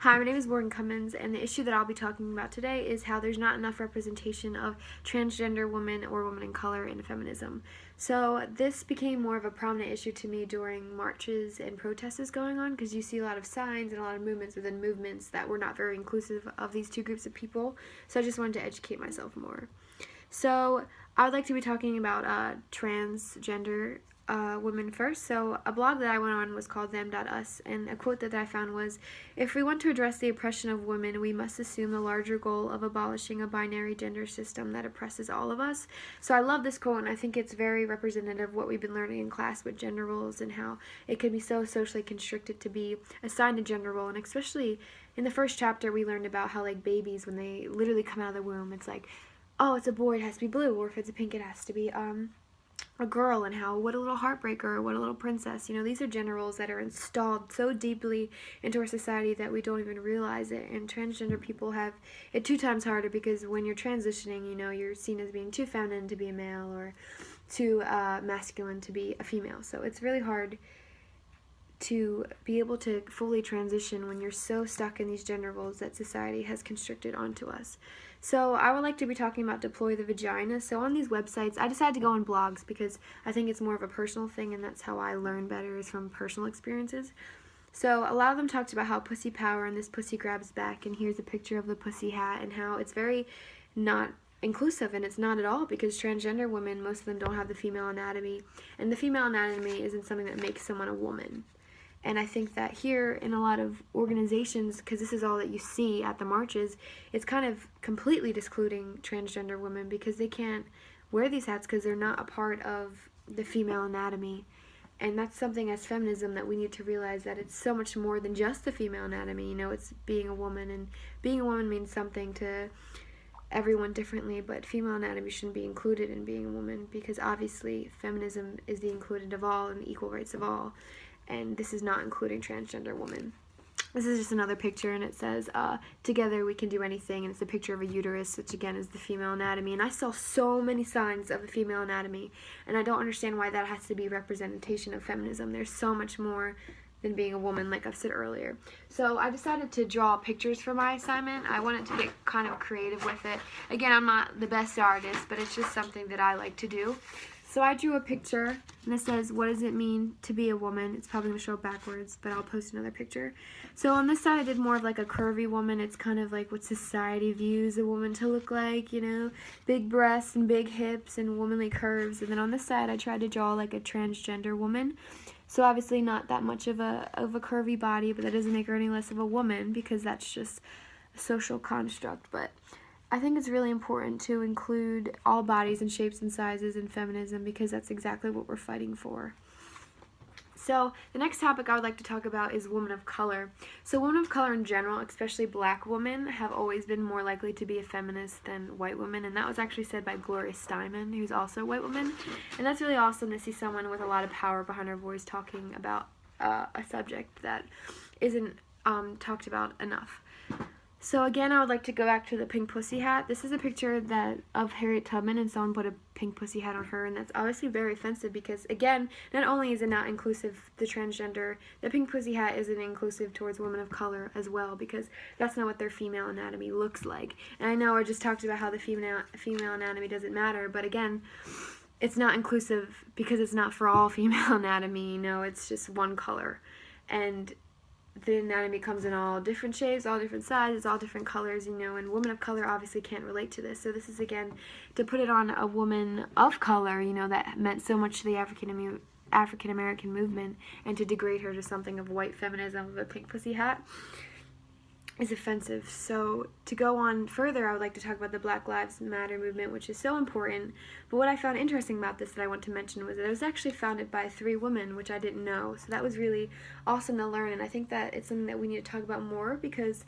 Hi, my name is Cummins, and the issue that I'll be talking about today is how there's not enough representation of transgender women or women in color in feminism. So this became more of a prominent issue to me during marches and protests going on, because you see a lot of signs and a lot of movements within movements that were not very inclusive of these two groups of people. So I just wanted to educate myself more. So I would like to be talking about transgender women first. So a blog that I went on was called them.us, and a quote that I found was, "If we want to address the oppression of women, we must assume the larger goal of abolishing a binary gender system that oppresses all of us." So I love this quote, and I think it's very representative of what we've been learning in class with gender roles and how it can be so socially constricted to be assigned a gender role. And especially in the first chapter, we learned about how, like, babies, when they literally come out of the womb, it's like, oh, it's a boy, it has to be blue, or if it's a pink, it has to be a girl, and how what a little heartbreaker, what a little princess. These are gender roles that are installed so deeply into our society that we don't even realize it. And transgender people have it 2 times harder, because when you're transitioning, you're seen as being too feminine to be a male or too masculine to be a female. So it's really hard to be able to fully transition when you're so stuck in these gender roles that society has constricted onto us. So I would like to be talking about Deploy the Vagina. So on these websites, I decided to go on blogs because I think it's more of a personal thing, and that's how I learn better, is from personal experiences. So a lot of them talked about how pussy power and this pussy grabs back, and here's a picture of the pussy hat, and how it's very not inclusive, and it's not at all, because transgender women, most of them don't have the female anatomy, and the female anatomy isn't something that makes someone a woman. And I think that here in a lot of organizations, because this is all that you see at the marches, it's kind of completely excluding transgender women, because they can't wear these hats because they're not a part of the female anatomy. And that's something as feminism that we need to realize, that it's so much more than just the female anatomy. It's being a woman, and being a woman means something to everyone differently, but female anatomy shouldn't be included in being a woman, because obviously feminism is the included of all and the equal rights of all. And this is not including transgender women. This is just another picture, and it says, "Together we can do anything," and it's a picture of a uterus, which again is the female anatomy. And I saw so many signs of the female anatomy, and I don't understand why that has to be representation of feminism. There's so much more than being a woman, like I've said earlier. So I decided to draw pictures for my assignment. I wanted to get kind of creative with it. Again, I'm not the best artist, but it's just something that I like to do. So I drew a picture, and it says, "What does it mean to be a woman?" It's probably going to show backwards, but I'll post another picture. So on this side, I did more of like a curvy woman. It's kind of like what society views a woman to look like, big breasts and big hips and womanly curves. And then on this side, I tried to draw like a transgender woman. So obviously not that much of a curvy body, but that doesn't make her any less of a woman, because that's just a social construct. But I think it's really important to include all bodies and shapes and sizes in feminism, because that's exactly what we're fighting for. So the next topic I would like to talk about is women of color. So women of color in general, especially black women, have always been more likely to be a feminist than white women, and that was actually said by Gloria Steinem, who's also a white woman. And that's really awesome to see someone with a lot of power behind her voice talking about a subject that isn't talked about enough. So again, I would like to go back to the pink pussy hat. This is a picture of Harriet Tubman, and someone put a pink pussy hat on her, and that's obviously very offensive, because again, not only is it not inclusive to transgender, the pink pussy hat isn't inclusive towards women of color as well, because that's not what their female anatomy looks like. And I know I just talked about how the female anatomy doesn't matter, but again, it's not inclusive because it's not for all female anatomy. It's just one color, and the anatomy comes in all different shapes, all different sizes, all different colors, and women of color obviously can't relate to this. So this is, again, to put it on a woman of color, that meant so much to the African American movement, and to degrade her to something of white feminism with a pink pussy hat is offensive. So to go on further, I would like to talk about the Black Lives Matter movement, which is so important. But what I found interesting about this that I want to mention was that it was actually founded by 3 women, which I didn't know. So that was really awesome to learn, and I think that it's something that we need to talk about more, because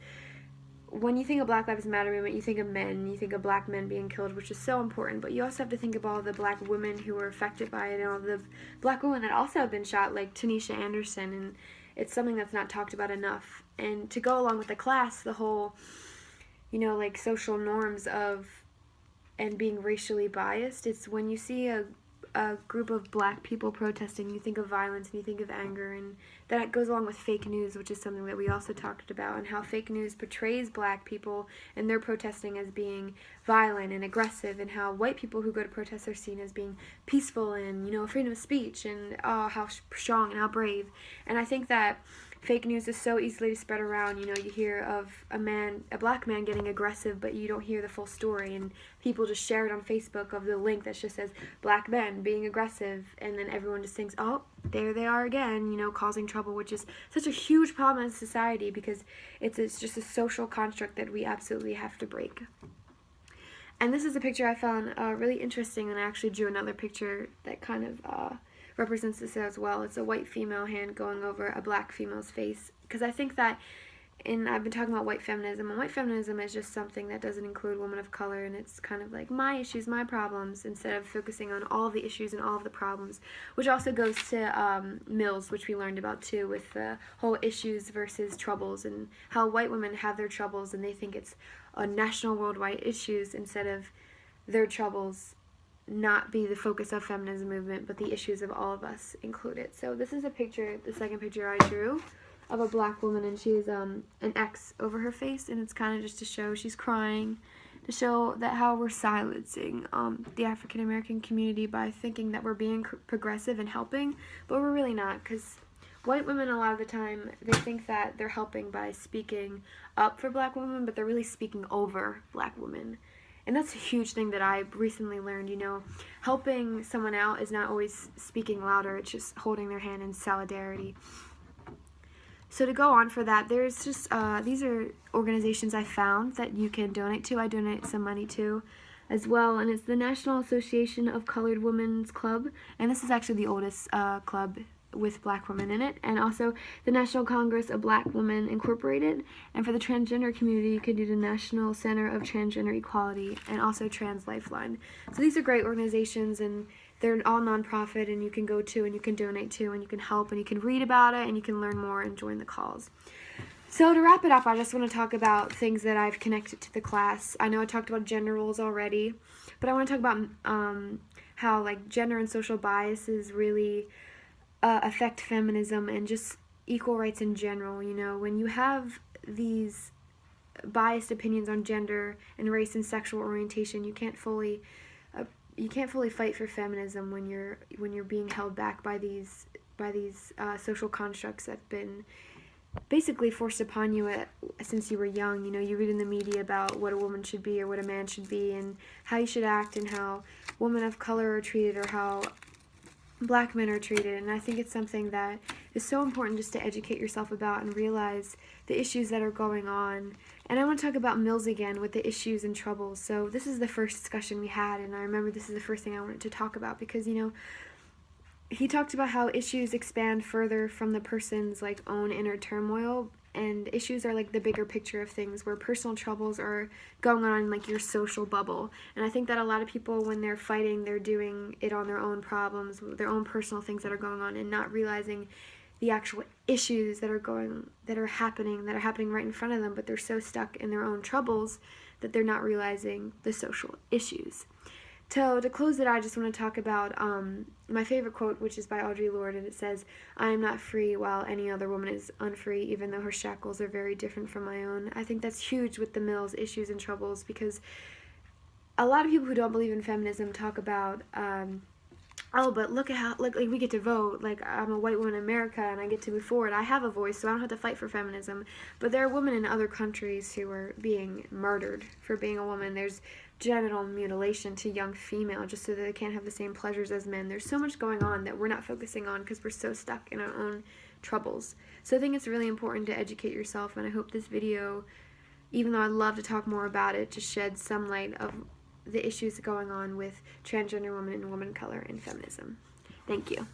when you think of Black Lives Matter movement, you think of men, you think of black men being killed, which is so important, but you also have to think of all the black women who were affected by it, and all the black women that also have been shot, like Tanisha Anderson, and it's something that's not talked about enough. And to go along with the class, the whole, like social norms of, and being racially biased, it's when you see a group of black people protesting, you think of violence and you think of anger, and that goes along with fake news, which is something that we also talked about, and how fake news portrays black people and their protesting as being violent and aggressive, and how white people who go to protests are seen as being peaceful and, freedom of speech, and how strong and how brave. And I think that fake news is so easily spread around. You hear of a black man getting aggressive, but you don't hear the full story, and people just share it on Facebook of the link that just says black men being aggressive, and then everyone just thinks, oh, there they are again, causing trouble, which is such a huge problem in society, because it's just a social construct that we absolutely have to break. And this is a picture I found really interesting, and I actually drew another picture that kind of represents this as well. It's a white female hand going over a black female's face, because I think that I've been talking about white feminism, and white feminism is just something that doesn't include women of color, and it's kind of like my issues, my problems, instead of focusing on all of the issues and all of the problems, which also goes to Mills, which we learned about too, with the whole issues versus troubles, and how white women have their troubles and they think it's a national worldwide issues, instead of their troubles not be the focus of feminism movement, but the issues of all of us included. So this is a picture, the second picture I drew, of a black woman, and she has an X over her face, and it's kind of just to show she's crying, to show that how we're silencing the African American community by thinking that we're being progressive and helping, but we're really not, because white women, a lot of the time, they think that they're helping by speaking up for black women, but they're really speaking over black women. And that's a huge thing that I recently learned, helping someone out is not always speaking louder, it's just holding their hand in solidarity. So to go on for that, there's just, these are organizations I found that you can donate to. I donate some money to as well, and it's the National Association of Colored Women's Club, and this is actually the oldest club with black women in it, and also the National Congress of Black Women Incorporated, and for the transgender community you could do the National Center of Transgender Equality, and also Trans Lifeline. So these are great organizations, and they're all nonprofit, and you can go to and you can donate to and you can help and you can read about it and you can learn more and join the calls. So to wrap it up, I just want to talk about things that I've connected to the class. I know I talked about gender roles already, but I want to talk about how gender and social biases really affect feminism and just equal rights in general. When you have these biased opinions on gender and race and sexual orientation, you can't fully fight for feminism when you're being held back by these social constructs that have been basically forced upon you since you were young. You read in the media about what a woman should be or what a man should be and how you should act and how women of color are treated or how black men are treated, and I think it's something that is so important just to educate yourself about and realize the issues that are going on. And I want to talk about Mills again with the issues and troubles. So this is the first discussion we had, and I remember this is the first thing I wanted to talk about because, he talked about how issues expand further from the person's own inner turmoil, and issues are the bigger picture of things, where personal troubles are going on in your social bubble. And I think that a lot of people, when they're fighting, they're doing it on their own problems, their own personal things that are going on, and not realizing the actual issues that are happening right in front of them, but they're so stuck in their own troubles that they're not realizing the social issues. So to close it, I just want to talk about my favorite quote, which is by Audre Lorde, and it says, "I am not free while any other woman is unfree, even though her shackles are very different from my own." I think that's huge with the Mills issues and troubles, because a lot of people who don't believe in feminism talk about, oh, but look at how, we get to vote, I'm a white woman in America and I get to move forward. I have a voice, so I don't have to fight for feminism. But there are women in other countries who are being murdered for being a woman. There's genital mutilation to young female just so that they can't have the same pleasures as men. There's so much going on that we're not focusing on because we're so stuck in our own troubles. So I think it's really important to educate yourself, and I hope this video, even though I'd love to talk more about it, just sheds some light of the issues going on with transgender women and women of color in feminism. Thank you.